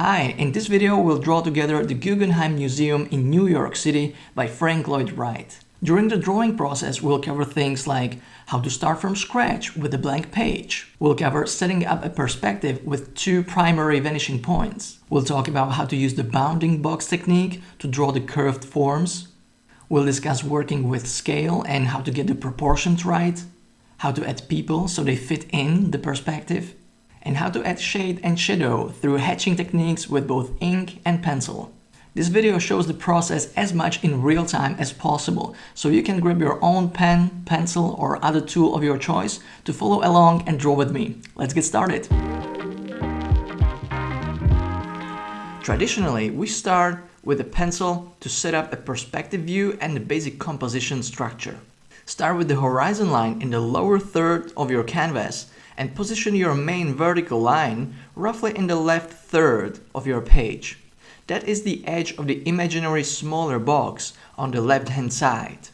Hi, in this video we'll draw together the Guggenheim Museum in New York City by Frank Lloyd Wright. During the drawing process, we'll cover things like how to start from scratch with a blank page. We'll cover setting up a perspective with two primary vanishing points. We'll talk about how to use the bounding box technique to draw the curved forms. We'll discuss working with scale and how to get the proportions right, how to add people so they fit in the perspective, and how to add shade and shadow through hatching techniques with both ink and pencil. This video shows the process as much in real time as possible, so you can grab your own pen, pencil, or other tool of your choice to follow along and draw with me. Let's get started. Traditionally, we start with a pencil to set up a perspective view and the basic composition structure. Start with the horizon line in the lower third of your canvas and position your main vertical line roughly in the left third of your page. That is the edge of the imaginary smaller box on the left-hand side.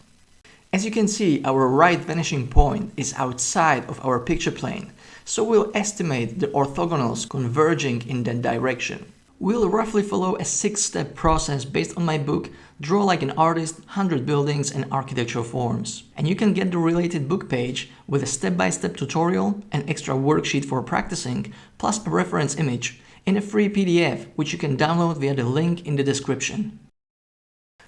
As you can see, our right vanishing point is outside of our picture plane, so we'll estimate the orthogonals converging in that direction. We'll roughly follow a 6-step process based on my book, Draw Like an Artist, 100 Buildings and Architectural Forms. And you can get the related book page with a step-by-step tutorial, an extra worksheet for practicing, plus a reference image in a free PDF, which you can download via the link in the description.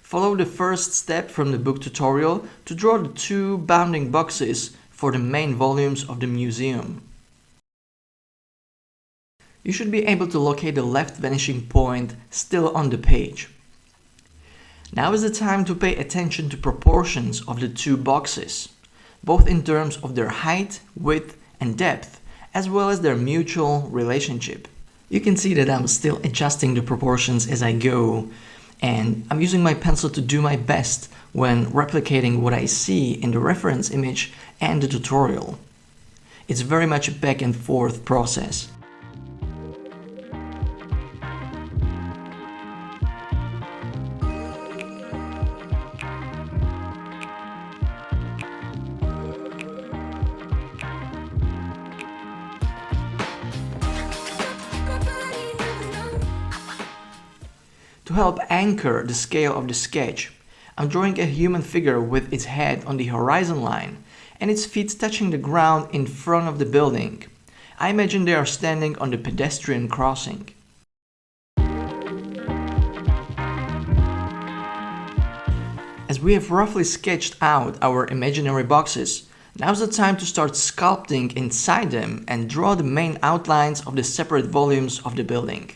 Follow the first step from the book tutorial to draw the two bounding boxes for the main volumes of the museum. You should be able to locate the left vanishing point still on the page. Now is the time to pay attention to proportions of the two boxes, both in terms of their height, width, and depth, as well as their mutual relationship. You can see that I'm still adjusting the proportions as I go, and I'm using my pencil to do my best when replicating what I see in the reference image and the tutorial. It's very much a back and forth process. To help anchor the scale of the sketch, I'm drawing a human figure with its head on the horizon line and its feet touching the ground in front of the building. I imagine they are standing on the pedestrian crossing. As we have roughly sketched out our imaginary boxes, now's the time to start sculpting inside them and draw the main outlines of the separate volumes of the building.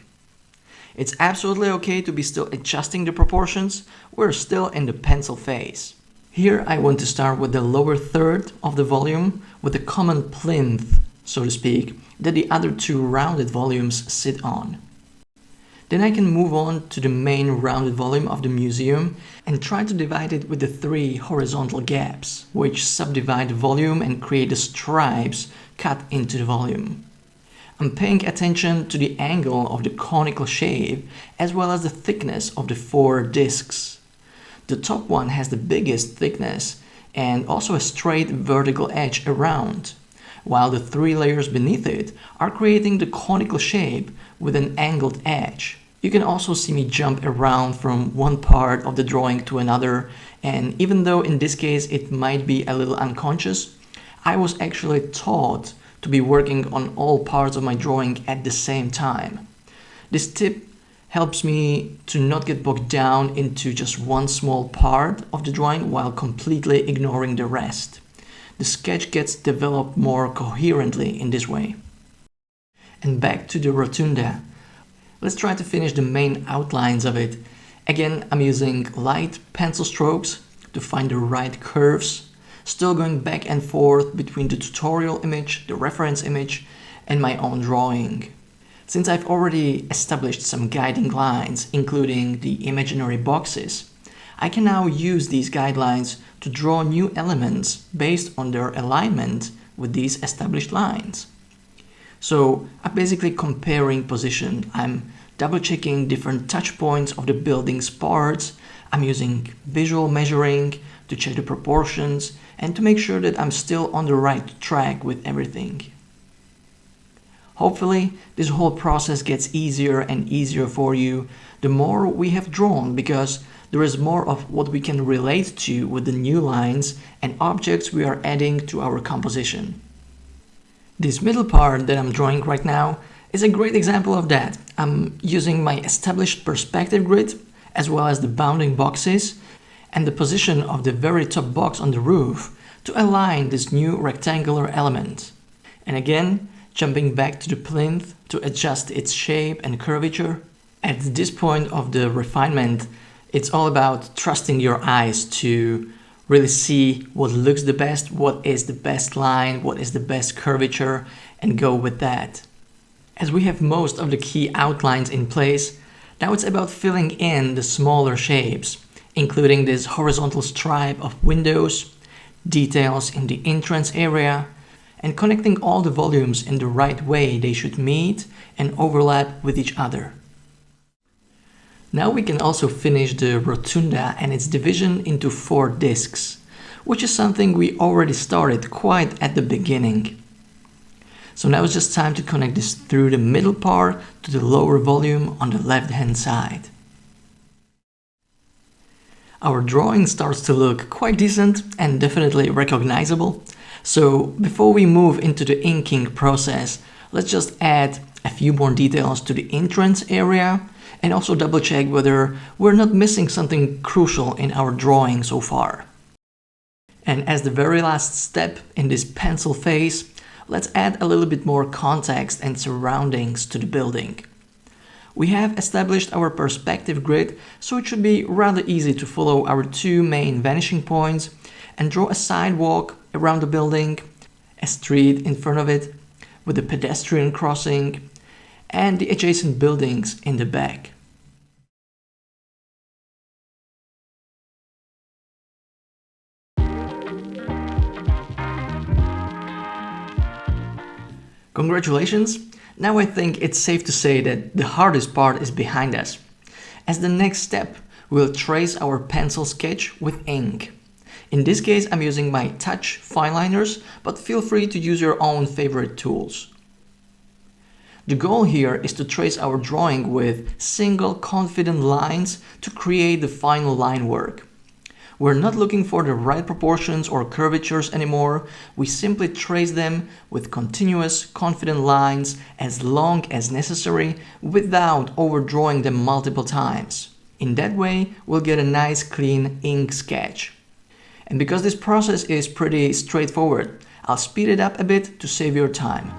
It's absolutely okay to be still adjusting the proportions. We're still in the pencil phase. Here I want to start with the lower third of the volume with the common plinth, so to speak, that the other two rounded volumes sit on. Then I can move on to the main rounded volume of the museum and try to divide it with the three horizontal gaps, which subdivide the volume and create the stripes cut into the volume. I'm paying attention to the angle of the conical shape as well as the thickness of the four discs. The top one has the biggest thickness and also a straight vertical edge around, while the three layers beneath it are creating the conical shape with an angled edge. You can also see me jump around from one part of the drawing to another, and even though in this case it might be a little unconscious, I was actually taught to be working on all parts of my drawing at the same time. This tip helps me to not get bogged down into just one small part of the drawing while completely ignoring the rest. The sketch gets developed more coherently in this way. And back to the rotunda. Let's try to finish the main outlines of it. Again, I'm using light pencil strokes to find the right curves, still going back and forth between the tutorial image, the reference image, and my own drawing. Since I've already established some guiding lines, including the imaginary boxes, I can now use these guidelines to draw new elements based on their alignment with these established lines. So I'm basically comparing position. I'm double-checking different touch points of the building's parts. I'm using visual measuring to check the proportions and to make sure that I'm still on the right track with everything. Hopefully, this whole process gets easier and easier for you the more we have drawn, because there is more of what we can relate to with the new lines and objects we are adding to our composition. This middle part that I'm drawing right now is a great example of that. I'm using my established perspective grid as well as the bounding boxes and the position of the very top box on the roof to align this new rectangular element. And again, jumping back to the plinth to adjust its shape and curvature. At this point of the refinement, it's all about trusting your eyes to really see what looks the best, what is the best line, what is the best curvature, and go with that. As we have most of the key outlines in place, now it's about filling in the smaller shapes, including this horizontal stripe of windows, details in the entrance area, and connecting all the volumes in the right way they should meet and overlap with each other. Now we can also finish the rotunda and its division into 4 discs, which is something we already started quite at the beginning. So now it's just time to connect this through the middle part to the lower volume on the left hand side. Our drawing starts to look quite decent and definitely recognizable. So before we move into the inking process, let's just add a few more details to the entrance area and also double check whether we're not missing something crucial in our drawing so far. And as the very last step in this pencil phase, let's add a little bit more context and surroundings to the building. We have established our perspective grid, so it should be rather easy to follow our 2 main vanishing points and draw a sidewalk around the building, a street in front of it with a pedestrian crossing, and the adjacent buildings in the back. Congratulations! Now I think it's safe to say that the hardest part is behind us. As the next step, we'll trace our pencil sketch with ink. In this case, I'm using my Touch fine liners, but feel free to use your own favorite tools. The goal here is to trace our drawing with single confident lines to create the final line work. We're not looking for the right proportions or curvatures anymore. We simply trace them with continuous, confident lines as long as necessary without overdrawing them multiple times. In that way, we'll get a nice clean ink sketch. And because this process is pretty straightforward, I'll speed it up a bit to save your time.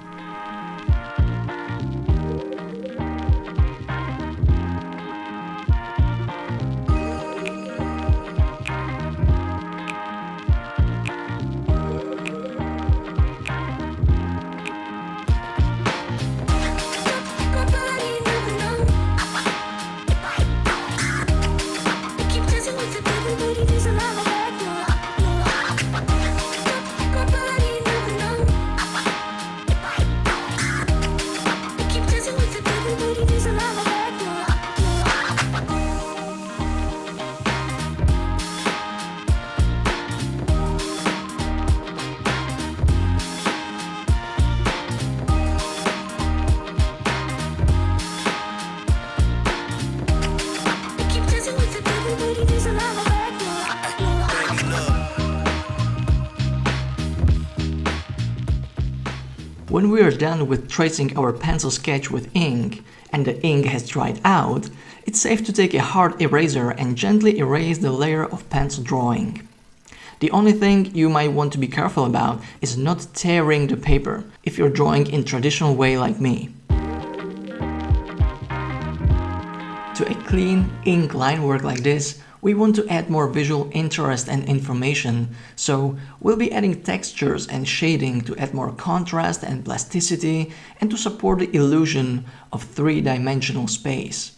When we are done with tracing our pencil sketch with ink and the ink has dried out, it's safe to take a hard eraser and gently erase the layer of pencil drawing. The only thing you might want to be careful about is not tearing the paper if you're drawing in traditional way like me. To a clean ink line work like this, we want to add more visual interest and information, so we'll be adding textures and shading to add more contrast and plasticity and to support the illusion of 3-dimensional space.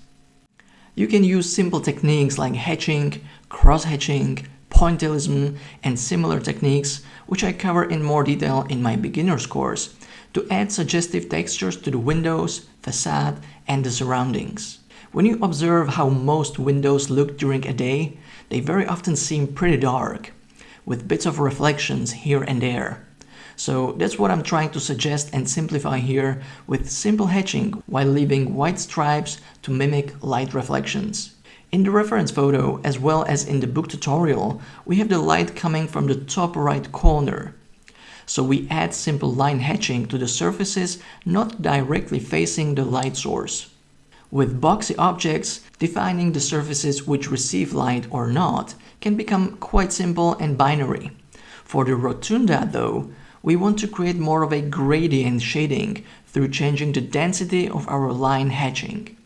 You can use simple techniques like hatching, cross-hatching, pointillism, and similar techniques, which I cover in more detail in my beginner's course, to add suggestive textures to the windows, facade, and the surroundings. When you observe how most windows look during a day, they very often seem pretty dark, with bits of reflections here and there. So that's what I'm trying to suggest and simplify here with simple hatching while leaving white stripes to mimic light reflections. In the reference photo, as well as in the book tutorial, we have the light coming from the top right corner. So we add simple line hatching to the surfaces not directly facing the light source. With boxy objects, defining the surfaces which receive light or not can become quite simple and binary. For the rotunda though, we want to create more of a gradient shading through changing the density of our line hatching.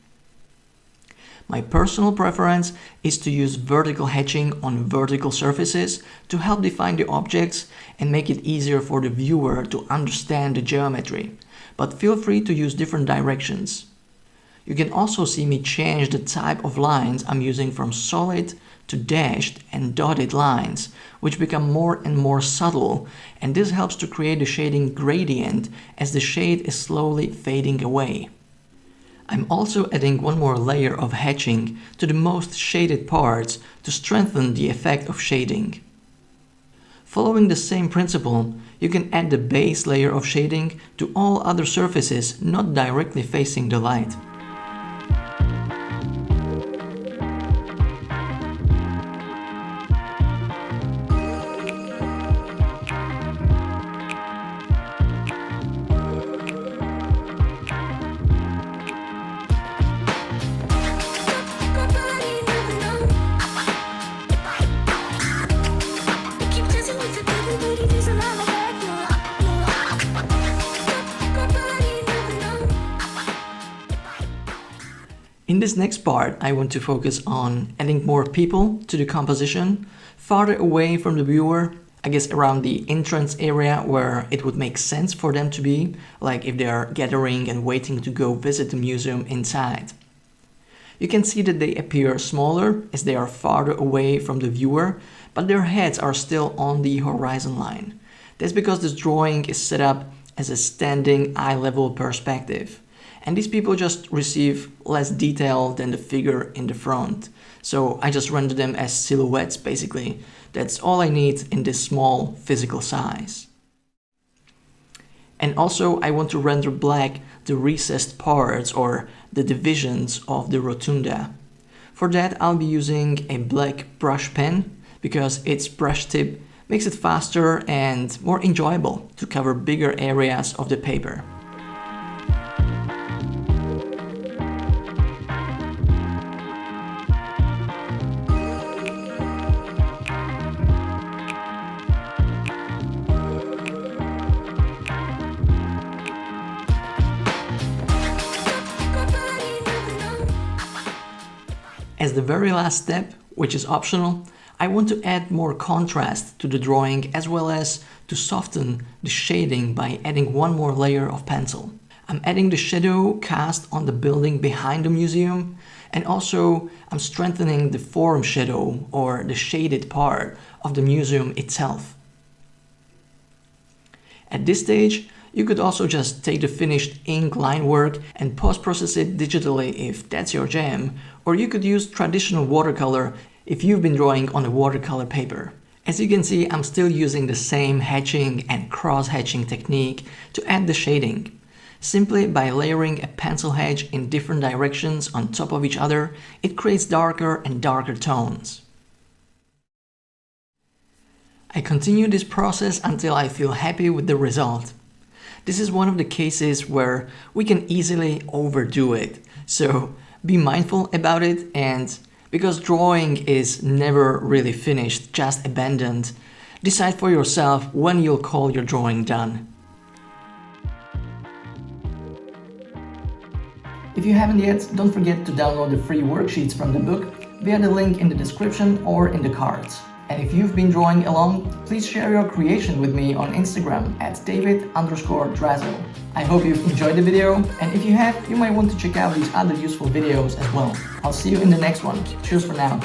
My personal preference is to use vertical hatching on vertical surfaces to help define the objects and make it easier for the viewer to understand the geometry, but feel free to use different directions. You can also see me change the type of lines I'm using from solid to dashed and dotted lines, which become more and more subtle, and this helps to create a shading gradient as the shade is slowly fading away. I'm also adding one more layer of hatching to the most shaded parts to strengthen the effect of shading. Following the same principle, you can add the base layer of shading to all other surfaces not directly facing the light. In this next part, I want to focus on adding more people to the composition, farther away from the viewer, I guess around the entrance area where it would make sense for them to be, like if they are gathering and waiting to go visit the museum inside. You can see that they appear smaller as they are farther away from the viewer, but their heads are still on the horizon line. That's because this drawing is set up as a standing eye-level perspective. And these people just receive less detail than the figure in the front. So I just render them as silhouettes basically. That's all I need in this small physical size. And also I want to render black the recessed parts or the divisions of the rotunda. For that I'll be using a black brush pen because its brush tip makes it faster and more enjoyable to cover bigger areas of the paper. As the very last step, which is optional, I want to add more contrast to the drawing as well as to soften the shading by adding one more layer of pencil. I'm adding the shadow cast on the building behind the museum, and also I'm strengthening the forum shadow or the shaded part of the museum itself. At this stage, you could also just take the finished ink line work and post-process it digitally if that's your jam, or you could use traditional watercolor if you've been drawing on a watercolor paper. As you can see, I'm still using the same hatching and cross-hatching technique to add the shading. Simply by layering a pencil hedge in different directions on top of each other, it creates darker and darker tones. I continue this process until I feel happy with the result. This is one of the cases where we can easily overdo it, so be mindful about it, and because drawing is never really finished, just abandoned, decide for yourself when you'll call your drawing done. If you haven't yet, don't forget to download the free worksheets from the book via the link in the description or in the cards. And if you've been drawing along, please share your creation with me on Instagram at David_Drazil. I hope you've enjoyed the video, and if you have, you might want to check out these other useful videos as well. I'll see you in the next one. Cheers for now.